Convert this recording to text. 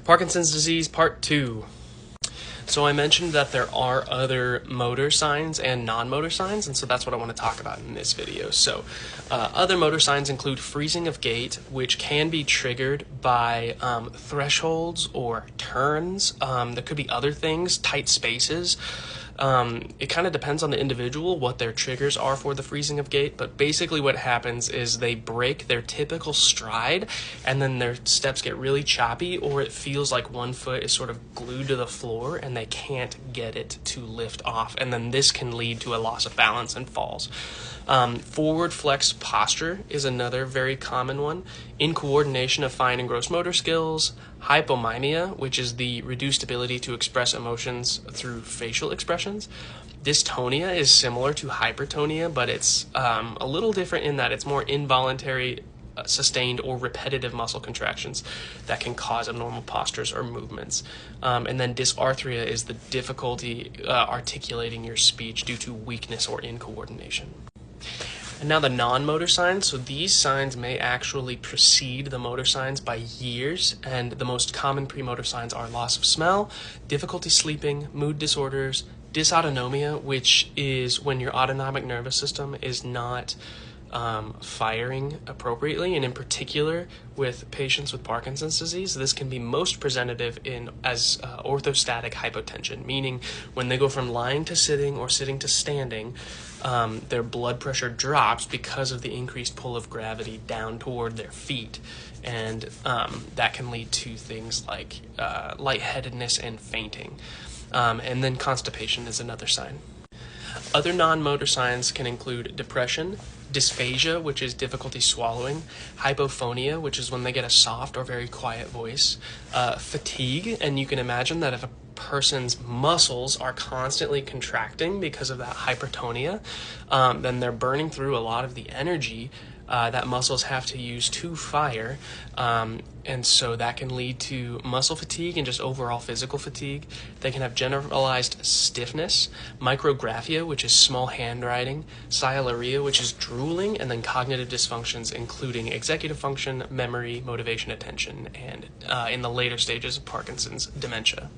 Parkinson's disease, part 2. So I mentioned that there are other motor signs and non-motor signs, and so that's what I want to talk about in this video. So other motor signs include freezing of gait, which can be triggered by thresholds or turns. There could be other things, tight spaces. It kind of depends on the individual what their triggers are for the freezing of gait, but basically what happens is they break their typical stride and then their steps get really choppy, or it feels like one foot is sort of glued to the floor and they can't get it to lift off, and then this can lead to a loss of balance and falls. Forward flex posture is another very common one. Incoordination of fine and gross motor skills. Hypomimia, which is the reduced ability to express emotions through facial expressions. Dystonia is similar to hypertonia, but it's a little different in that it's more involuntary, sustained, or repetitive muscle contractions that can cause abnormal postures or movements. And then dysarthria is the difficulty articulating your speech due to weakness or incoordination. And now the non-motor signs. So these signs may actually precede the motor signs by years, and the most common premotor signs are loss of smell, difficulty sleeping, mood disorders, dysautonomia, which is when your autonomic nervous system is not firing appropriately, and in particular with patients with Parkinson's disease, this can be most presentative as orthostatic hypotension, meaning when they go from lying to sitting or sitting to standing, their blood pressure drops because of the increased pull of gravity down toward their feet, and that can lead to things like lightheadedness and fainting. And then constipation is another sign. Other non-motor signs can include depression, dysphagia, which is difficulty swallowing, hypophonia, which is when they get a soft or very quiet voice, fatigue, and you can imagine that if a person's muscles are constantly contracting because of that hypertonia, then they're burning through a lot of the energy that muscles have to use to fire, and so that can lead to muscle fatigue and just overall physical fatigue. They can have generalized stiffness, micrographia, which is small handwriting, sialorrhea, which is drooling, and then cognitive dysfunctions, including executive function, memory, motivation, attention, and in the later stages of Parkinson's, dementia.